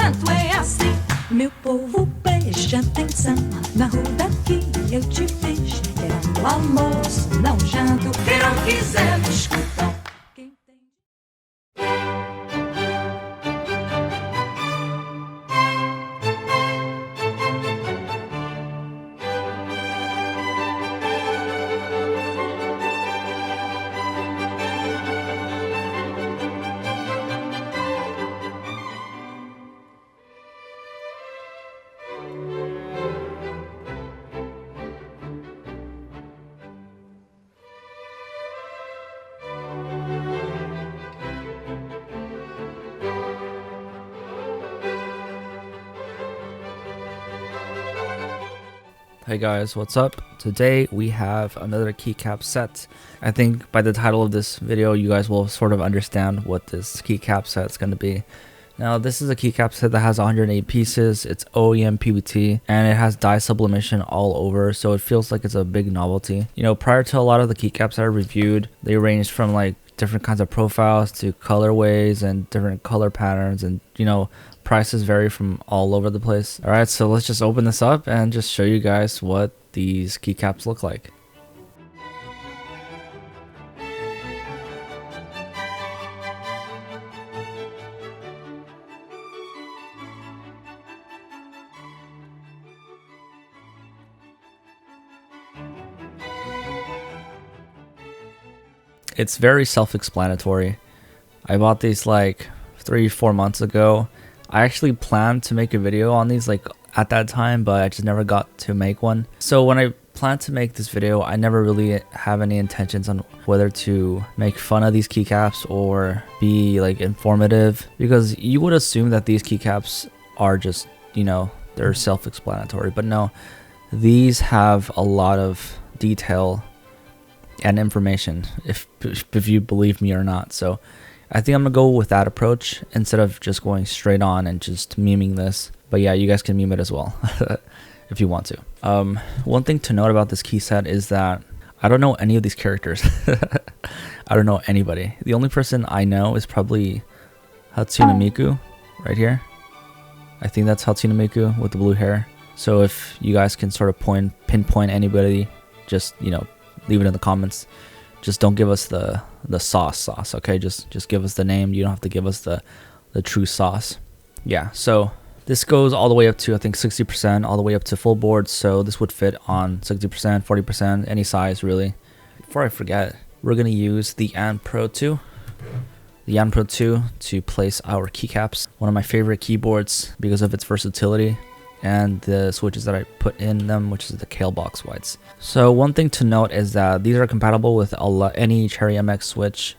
santo é assim. Meu povo, preste atenção. Na rua daqui eu te fiz. Querendo almoço, não janto. Verão quiser, escuta. Quem tem... Hey guys, what's up? Today we have another keycap set. I think by the title of this video you guys will sort of understand what this keycap set is going to be. Now this is a keycap set that has 108 pieces, it's OEM PBT, and it has dye sublimation all over, so it feels like it's a big novelty. You know, prior to a lot of the keycaps that I reviewed, they ranged from like different kinds of profiles to colorways and different color patterns, and you know, prices vary from all over the place. Alright, so let's just open this up and just show you guys what these keycaps look like. It's very self-explanatory. I bought these like 3-4 months ago. I actually planned to make a video on these like at that time, but I just never got to make one. So when I planned to make this video, I never really have any intentions on whether to make fun of these keycaps or be like informative, because you would assume that these keycaps are just, you know, they're self-explanatory, but no, these have a lot of detail and information, if you believe me or not. So I think I'm gonna go with that approach instead of just going straight on and just memeing this. But yeah, you guys can meme it as well if you want to. One thing to note about this key set is that I don't know any of these characters. I don't know anybody. The only person I know is probably Hatsune Miku right here. I think that's Hatsune Miku with the blue hair. So if you guys can sort of pinpoint anybody, just, you know, leave it in the comments. Just don't give us the sauce, okay? Just give us the name. You don't have to give us the true sauce. Yeah, so this goes all the way up to, I think, 60%, all the way up to full board. So this would fit on 60%, 40%, any size really. Before I forget, we're gonna use the Ant Pro 2. The Ant Pro 2 to place our keycaps. One of my favorite keyboards because of its versatility and the switches that I put in them, which is the Kale box whites. So one thing to note is that these are compatible with any Cherry MX switch,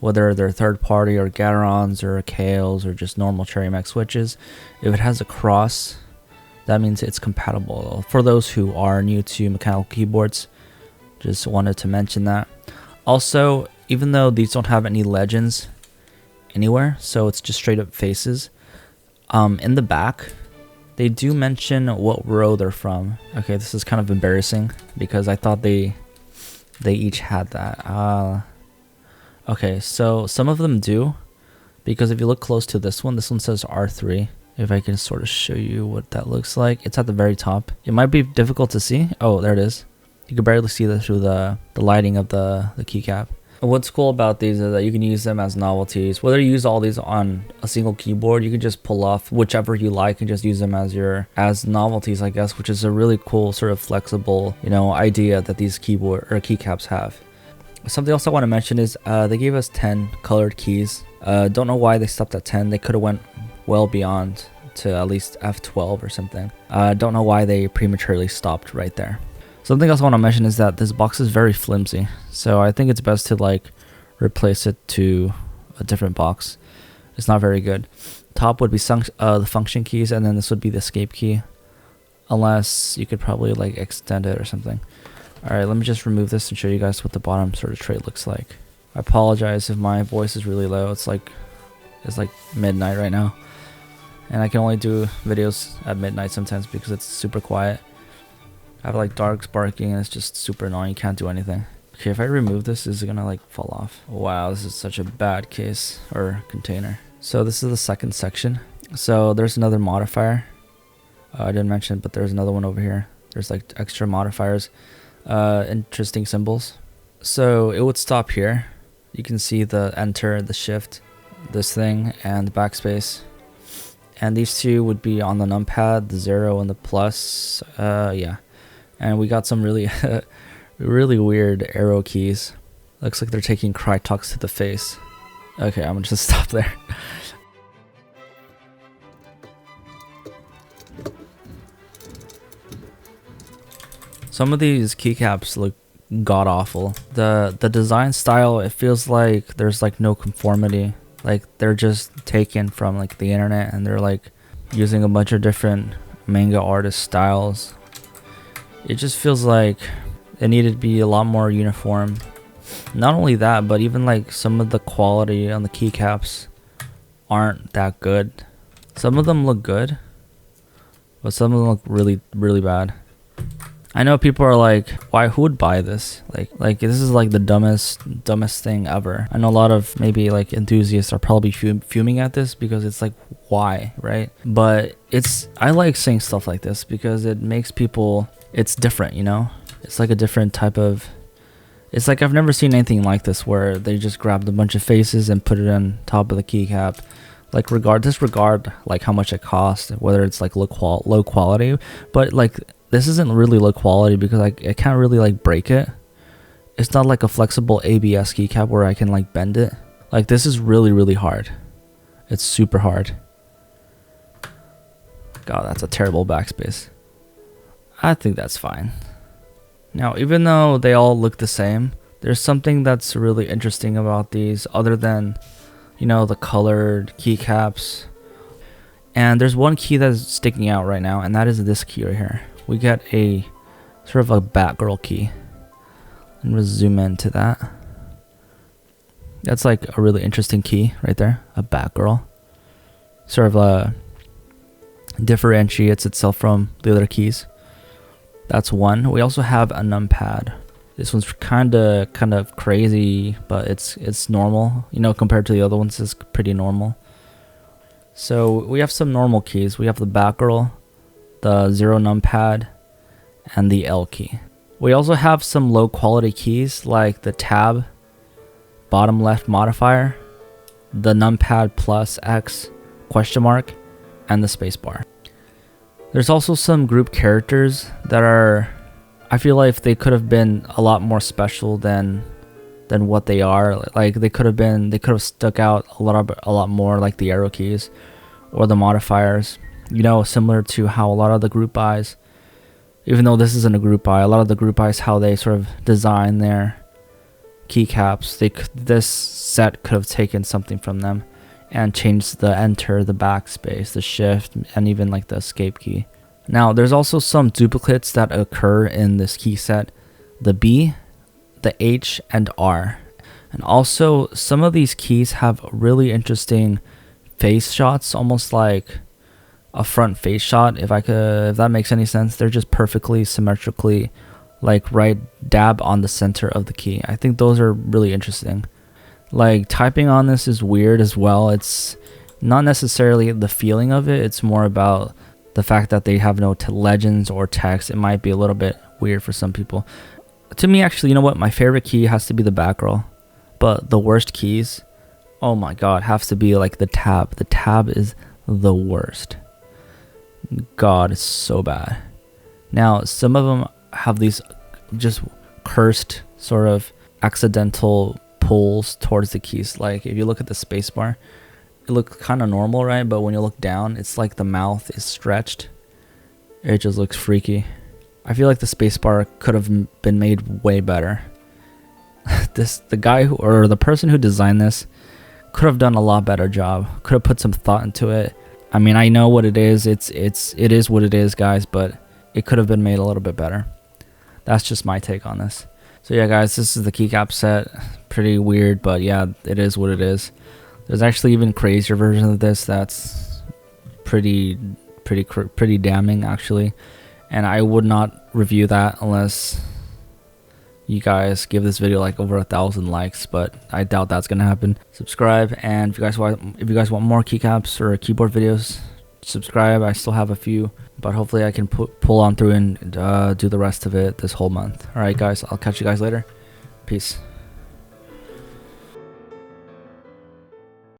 whether they're third party or Gaterons or Kales or just normal Cherry MX switches. If it has a cross, that means it's compatible. For those who are new to mechanical keyboards, just wanted to mention that. Also, even though these don't have any legends anywhere, so it's just straight up faces, in the back they do mention what row they're from. Okay, this is kind of embarrassing because I thought they each had that. Okay, so some of them do, because if you look close to this one says R3. If I can sort of show you what that looks like. It's at the very top. It might be difficult to see. Oh, there it is. You can barely see that through the lighting of the keycap. What's cool about these is that you can use them as novelties. Whether you use all these on a single keyboard, you can just pull off whichever you like and just use them as novelties, I guess, which is a really cool sort of flexible, you know, idea that these keyboard or keycaps have. Something else I want to mention is they gave us 10 colored keys. Don't know why they stopped at 10. They could have went well beyond to at least F12 or something. Don't know why they prematurely stopped right there. Something else I want to mention is that this box is very flimsy, so I think it's best to like replace it to a different box. It's not very good. Top would be the function keys, and then this would be the escape key, unless you could probably like extend it or something. Alright, let me just remove this and show you guys what the bottom sort of tray looks like. I apologize if my voice is really low. It's like midnight right now, and I can only do videos at midnight sometimes because it's super quiet. I have like dogs barking and it's just super annoying. You can't do anything. Okay, if I remove this, is it gonna like fall off? Wow, this is such a bad case or container. So this is the second section. So there's another modifier. I didn't mention, but there's another one over here. There's like extra modifiers, interesting symbols. So it would stop here. You can see the enter, the shift, this thing, and the backspace. And these two would be on the numpad, the 0 and the plus. Yeah. And we got some really, really weird arrow keys. Looks like they're taking Crytox to the face. Okay, I'm gonna just stop there. Some of these keycaps look god awful. The design style, it feels like there's like no conformity. Like they're just taken from like the internet and they're like using a bunch of different manga artist styles. It just feels like it needed to be a lot more uniform. Not only that, but even like some of the quality on the keycaps aren't that good. Some of them look good, but some of them look really, really bad. I know people are like, why, who would buy this? Like this is like the dumbest thing ever. I know a lot of maybe like enthusiasts are probably fuming at this because it's like, why, right? But I like saying stuff like this because it makes people, it's different, you know? It's like a different type of, it's like I've never seen anything like this where they just grabbed a bunch of faces and put it on top of the keycap. Like disregard like how much it costs, whether it's like low quality, but like this isn't really low quality because I can't really like break it. It's not like a flexible ABS keycap where I can like bend it. Like this is really, really hard. It's super hard. God, that's a terrible backspace. I think that's fine. Now, even though they all look the same, there's something that's really interesting about these other than, you know, the colored keycaps. And there's one key that's sticking out right now, and that is this key right here. We get a sort of a Batgirl key. I'm gonna zoom into that. That's like a really interesting key right there, a Batgirl. Sort of differentiates itself from the other keys. That's one. We also have a numpad. This one's kind of crazy, but it's normal. You know, compared to the other ones, it's pretty normal. So we have some normal keys. We have the Batgirl, the 0 numpad, and the L key. We also have some low quality keys like the tab, bottom left modifier, the numpad plus X question mark, and the spacebar. There's also some group characters that are, I feel like they could have been a lot more special than what they are. Like they could have stuck out a lot more, like the arrow keys or the modifiers. You know, similar to how a lot of the group buys, even though this isn't a group buy, a lot of the group buys, how they sort of design their keycaps, this set could have taken something from them and changed the enter, the backspace, the shift, and even like the escape key. Now, there's also some duplicates that occur in this key set, the B, the H, and R. And also, some of these keys have really interesting face shots, almost like a front face shot, if that makes any sense. They're just perfectly symmetrically, like right dab on the center of the key. I think those are really interesting. Like typing on this is weird as well. It's not necessarily the feeling of it, it's more about the fact that they have no legends or text. It might be a little bit weird for some people. To me, actually, you know what? My favorite key has to be the Batgirl, but the worst keys, oh my god, has to be like the tab. The tab is the worst. God, it's so bad. Now, some of them have these just cursed sort of accidental pulls towards the keys. Like if you look at the spacebar, it looks kind of normal, right? But when you look down, it's like the mouth is stretched. It just looks freaky. I feel like the spacebar could have been made way better. The guy or the person who designed this could have done a lot better job. Could have put some thought into it. I mean, I know what it is. It is what it is, guys, but it could have been made a little bit better. That's just my take on this. So yeah, guys, this is the keycap set. Pretty weird, but yeah, it is what it is. There's actually even crazier version of this that's pretty damning, actually. And I would not review that unless you guys give this video like over 1,000 likes, but I doubt that's gonna happen. Subscribe, and if you guys want more keycaps or keyboard videos, subscribe. I still have a few, but hopefully I can pull on through and do the rest of it this whole month. All right, guys, I'll catch you guys later. Peace.